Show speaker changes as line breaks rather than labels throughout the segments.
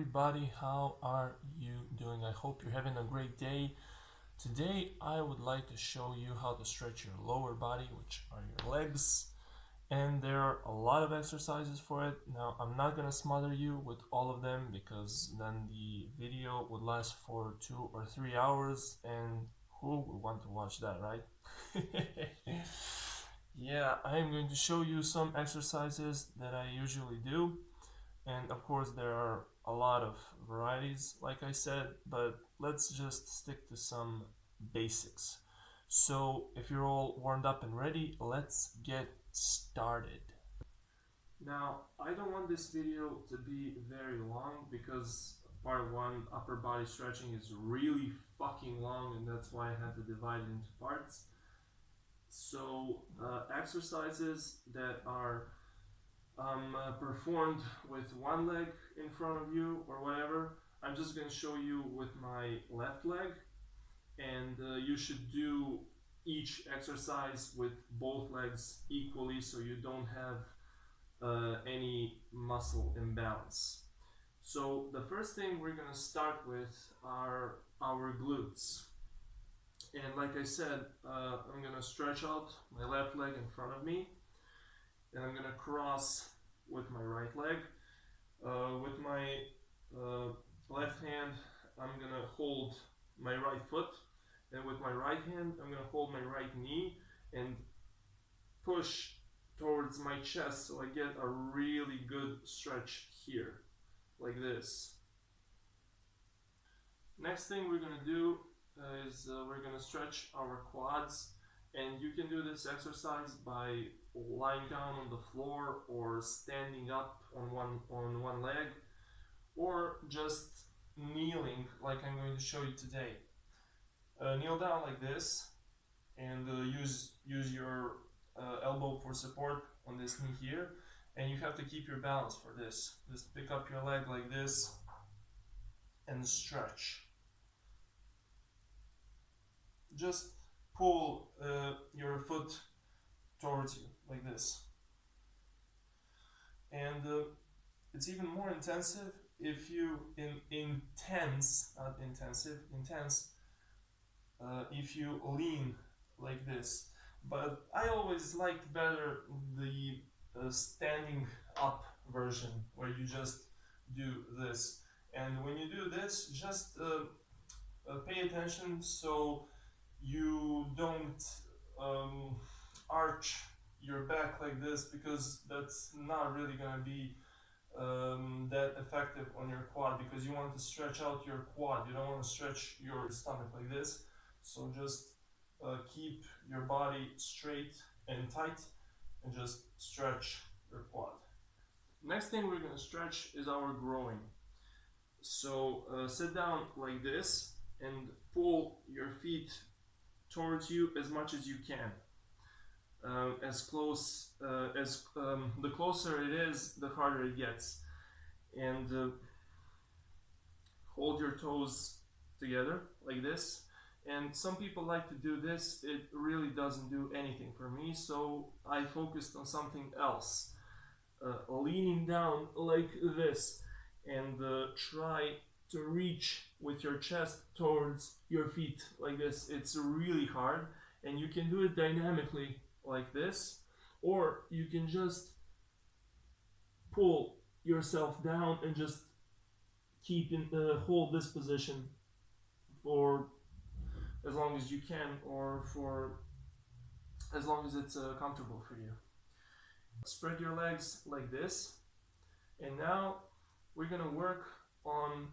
everybody, how are you doing? I hope you're having a great day. Today I would like to show you how to stretch your lower body, which are your legs, and there are a lot of exercises for it. Now I'm not gonna smother you with all of them because then the video would last for 2 or 3 hours, and who would want to watch that, right? Yeah, I am going to show you some exercises that I usually do. And of course, there are a lot of varieties, like I said, but let's just stick to some basics. So, if you're all warmed up and ready, let's get started. Now, I don't want this video to be very long because part 1, upper body stretching, is really fucking long, and that's why I had to divide it into parts. So, exercises that are performed with one leg in front of you or whatever. I'm just going to show you with my left leg, and you should do each exercise with both legs equally so you don't have any muscle imbalance. So the first thing we're going to start with are our glutes. And like I said, I'm going to stretch out my left leg in front of me, and I'm gonna cross with my right leg. With my left hand, I'm gonna hold my right foot, and with my right hand, I'm gonna hold my right knee and push towards my chest so I get a really good stretch here, like this. Next thing we're gonna do is we're gonna stretch our quads, and you can do this exercise by lying down on the floor or standing up on one leg, or just kneeling like I'm going to show you today. Kneel down like this, and use your elbow for support on this knee here, and you have to keep your balance for this. Just pick up your leg like this and stretch. Just pull your foot towards you like this, and it's even more intensive if you intense if you lean like this. But I always liked better the standing up version, where you just do this, and when you do this, just pay attention so you don't arch your back like this, because that's not really going to be that effective on your quad, because you want to stretch out your quad, you don't want to stretch your stomach like this. So just keep your body straight and tight and just stretch your quad. Next thing we're going to stretch is our groin. So sit down like this and pull your feet towards you as much as you can. As close as the closer it is, the harder it gets. And hold your toes together like this. And some people like to do this. It really doesn't do anything for me, so I focused on something else. Leaning down like this, and try to reach with your chest towards your feet like this. It's really hard, and you can do it dynamically like this, or you can just pull yourself down and just keep hold this position for as long as you can, or for as long as it's comfortable for you. Spread your legs like this, and now we're gonna work on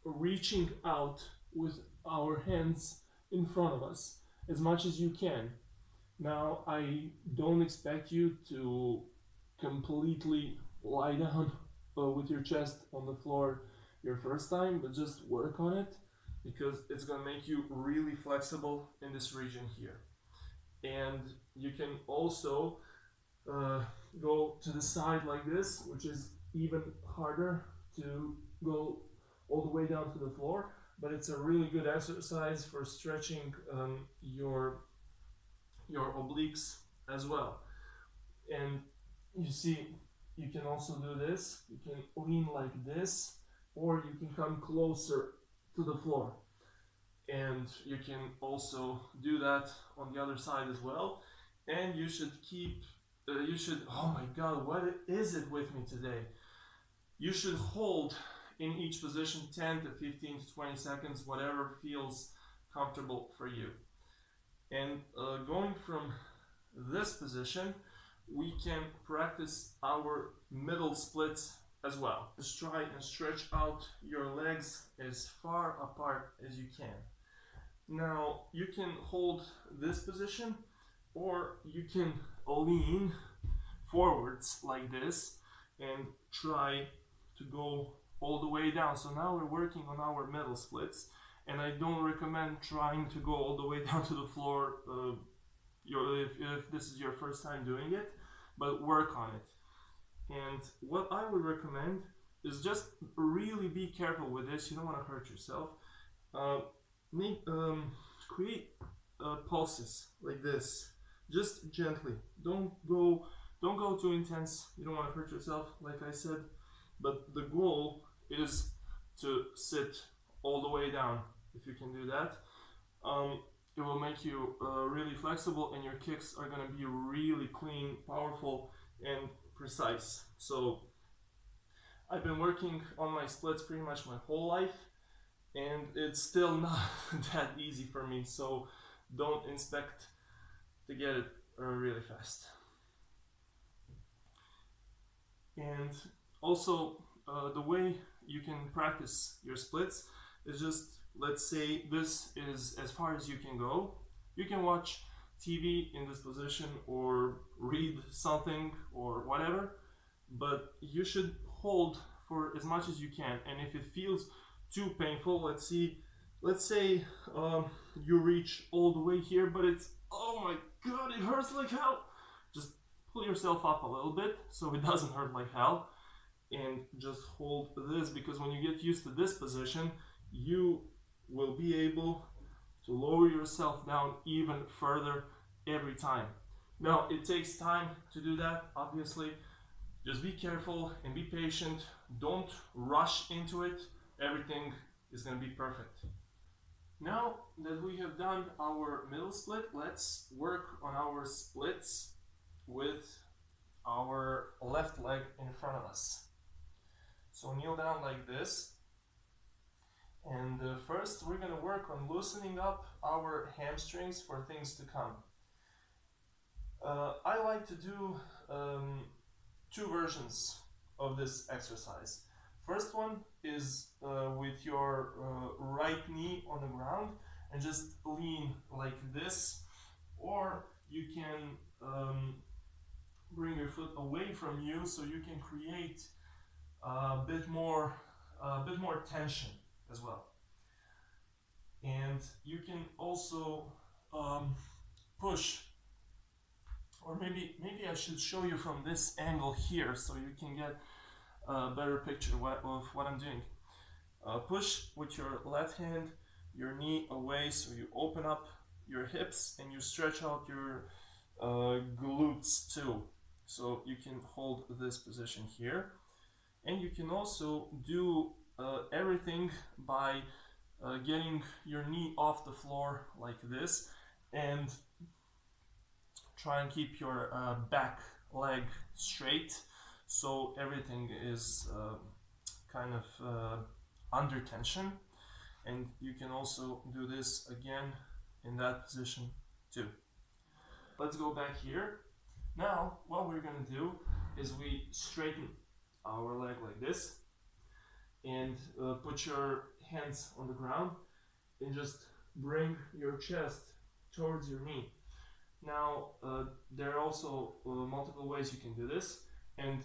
reaching out with our hands in front of us as much as you can. Now, I don't expect you to completely lie down with your chest on the floor your first time, but just work on it, because it's going to make you really flexible in this region here. And you can also go to the side like this, which is even harder to go all the way down to the floor, but it's a really good exercise for stretching your obliques as well. And you see, you can also do this. You can lean like this, or you can come closer to the floor. And you can also do that on the other side as well. And you should keep, oh my God, what is it with me today? You should hold in each position 10 to 15 to 20 seconds, whatever feels comfortable for you. And going from this position, we can practice our middle splits as well. Just try and stretch out your legs as far apart as you can. Now, you can hold this position, or you can lean forwards like this and try to go all the way down. So now we're working on our middle splits, and I don't recommend trying to go all the way down to the floor if this is your first time doing it, but work on it. And what I would recommend is just really be careful with this. You don't want to hurt yourself. Create pulses like this, just gently. Don't go too intense. You don't want to hurt yourself, like I said. But the goal is to sit all the way down. If you can do that, it will make you really flexible, and your kicks are going to be really clean, powerful, and precise. So I've been working on my splits pretty much my whole life, and it's still not that easy for me, so don't expect to get it really fast. And also, the way you can practice your splits is just, let's say this is as far as you can go. You can watch TV in this position or read something or whatever, but you should hold for as much as you can. And if it feels too painful, let's say you reach all the way here, but it's, oh my God, it hurts like hell. Just pull yourself up a little bit so it doesn't hurt like hell, and just hold this, because when you get used to this position, you will be able to lower yourself down even further every time. Now, it takes time to do that, obviously. Just be careful and be patient. Don't rush into it. Everything is going to be perfect. Now that we have done our middle split, let's work on our splits with our left leg in front of us. So kneel down like this. And first we're going to work on loosening up our hamstrings for things to come. I like to do two versions of this exercise. First one is with your right knee on the ground and just lean like this, or you can bring your foot away from you so you can create a bit more tension as well. And you can also push, or maybe I should show you from this angle here so you can get a better picture of what I'm doing. Push with your left hand, your knee away, so you open up your hips and you stretch out your glutes too. So you can hold this position here, and you can also do everything by getting your knee off the floor like this, and try and keep your back leg straight, so everything is kind of under tension. And you can also do this again in that position too. Let's go back here. Now what we're going to do is we straighten our leg like this, and put your hands on the ground and just bring your chest towards your knee. Now there are also multiple ways you can do this, and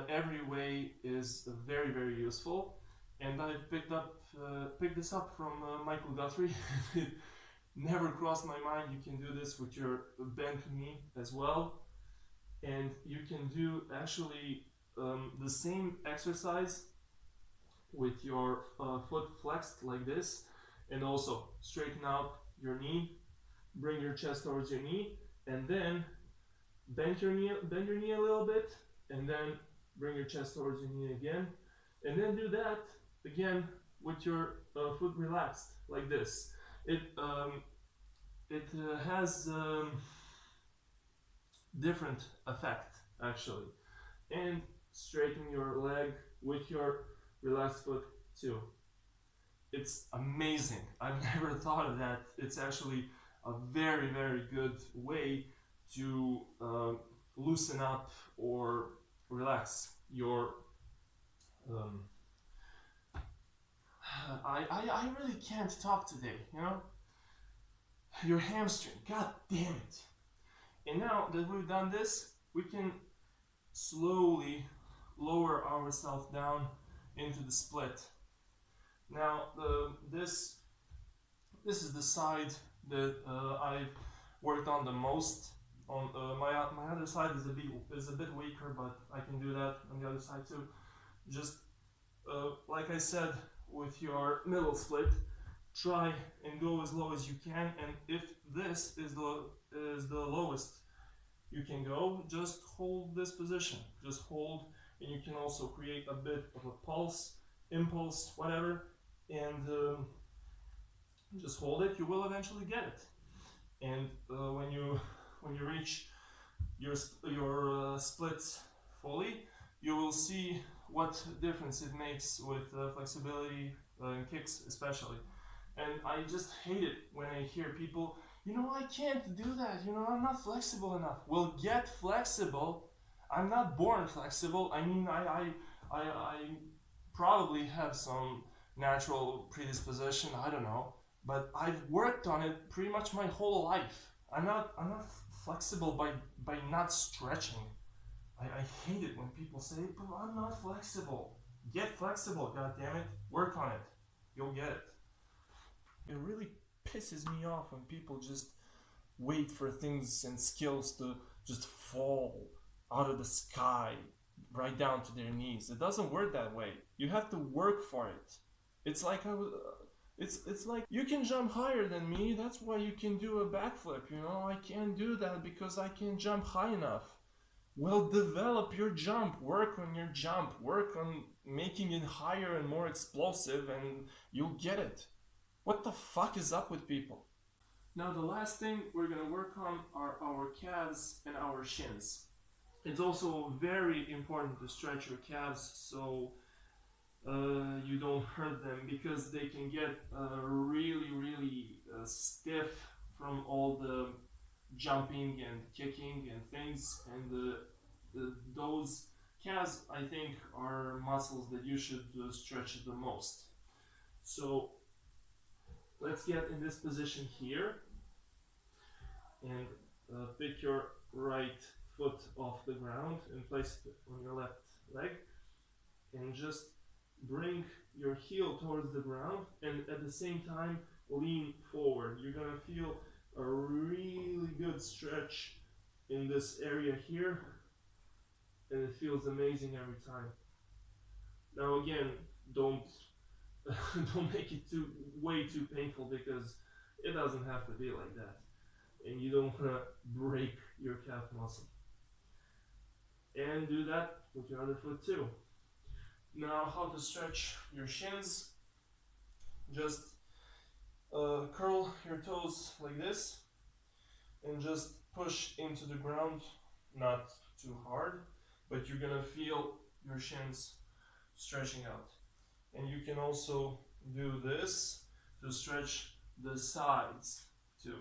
every way is very, very useful. And I've picked this up from Michael Guthrie. It never crossed my mind you can do this with your bent knee as well. And you can do actually the same exercise with your foot flexed like this, and also straighten out your knee, bring your chest towards your knee, and then bend your knee a little bit, and then bring your chest towards your knee again, and then do that again with your foot relaxed like this. It has different effect actually, and straighten your leg with your relaxed foot too. It's amazing. I've never thought of that. It's actually a very, very good way to loosen up or relax your I really can't talk today, you know? Your hamstring, god damn it. And now that we've done this, we can slowly lower ourselves down into the split. Now this is the side that I've worked on the most. On my other side is a bit weaker, but I can do that on the other side too. Just like I said, with your middle split, try and go as low as you can. And if this is the lowest you can go, just hold this position. Just hold, and you can also create a bit of a pulse, impulse, whatever, and just hold it. You will eventually get it. And when you reach your splits fully, you will see what difference it makes with flexibility and kicks especially. And I just hate it when I hear people, you know, I can't do that, you know, I'm not flexible enough. Well, get flexible. I'm not born flexible. I mean, I probably have some natural predisposition, I don't know, but I've worked on it pretty much my whole life. I'm not flexible by not stretching. I hate it when people say, but I'm not flexible. Get flexible, goddammit. Work on it. You'll get it. It really pisses me off when people just wait for things and skills to just fall out of the sky right down to their knees. It doesn't work that way. You have to work for it. It's like it's like you can jump higher than me. That's why you can do a backflip. You know, I can't do that because I can't jump high enough. Well, develop your jump. Work on your jump. Work on making it higher and more explosive, and you'll get it. What the fuck is up with people? Now the last thing we're gonna work on are our calves and our shins. It's also very important to stretch your calves so you don't hurt them, because they can get really stiff from all the jumping and kicking and things, and those calves, I think, are muscles that you should stretch the most. So let's get in this position here and pick your right foot off the ground and place it on your left leg, and just bring your heel towards the ground, and at the same time lean forward. You're gonna feel a really good stretch in this area here, and it feels amazing every time. Now again, don't make it way too painful, because it doesn't have to be like that, and you don't want to break your calf muscle. And do that with your other foot too. Now, how to stretch your shins? Just curl your toes like this and just push into the ground, not too hard, but you're gonna feel your shins stretching out. And you can also do this to stretch the sides too,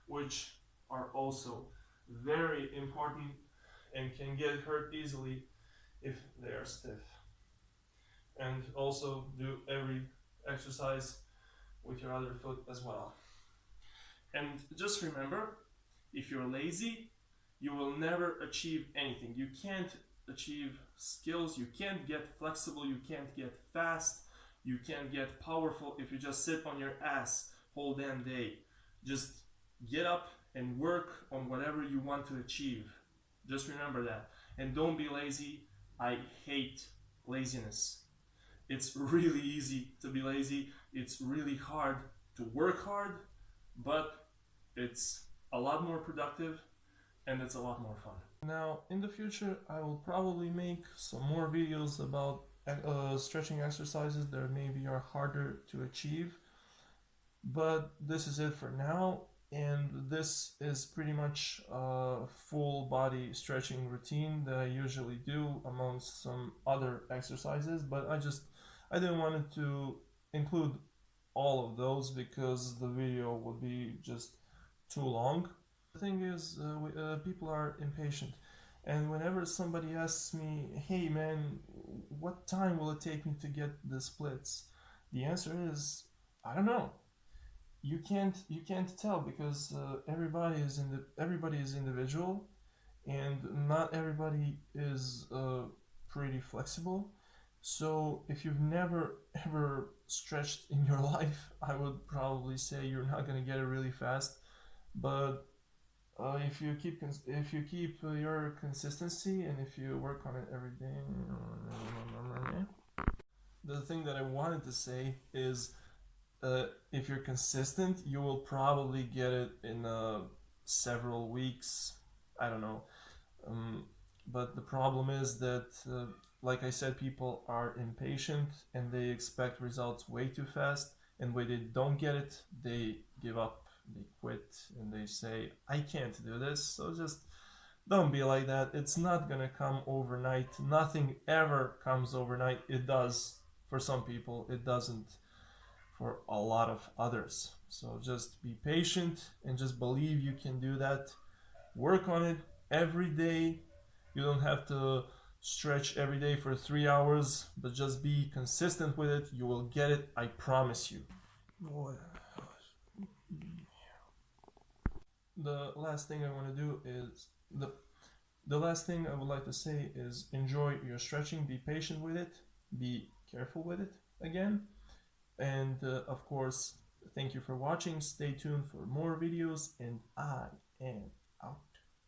which are also very important and can get hurt easily if they are stiff. And also do every exercise with your other foot as well. And just remember, if you're lazy, you will never achieve anything. You can't achieve skills, you can't get flexible, you can't get fast, you can't get powerful if you just sit on your ass whole damn day. Just get up and work on whatever you want to achieve. Just remember that. And don't be lazy. I hate laziness. It's really easy to be lazy. It's really hard to work hard, but it's a lot more productive and it's a lot more fun. Now, in the future, I will probably make some more videos about stretching exercises that maybe are harder to achieve. But this is it for now, and this is pretty much a full body stretching routine that I usually do amongst some other exercises. But I didn't want it to include all of those because the video would be just too long. The thing is, people are impatient, and whenever somebody asks me, "Hey man, what time will it take me to get the splits?" the answer is, I don't know. You can't tell because everybody is individual, and not everybody is pretty flexible. So if you've never ever stretched in your life, I would probably say you're not gonna get it really fast. But if you keep your consistency, and if you work on it every day. The thing that I wanted to say is, if you're consistent, you will probably get it in several weeks. I don't know. But the problem is that, like I said, people are impatient and they expect results way too fast. And when they don't get it, they give up, they quit, and they say, I can't do this. So just don't be like that. It's not gonna come overnight. Nothing ever comes overnight. It does for some people, it doesn't for a lot of others. So just be patient and just believe you can do that. Work on it every day. You don't have to stretch every day for 3 hours, but just be consistent with it. You will get it, I promise you. The last thing I want to do is the last thing I would like to say is enjoy your stretching, be patient with it, be careful with it again. And of course, thank you for watching. Stay tuned for more videos, and I am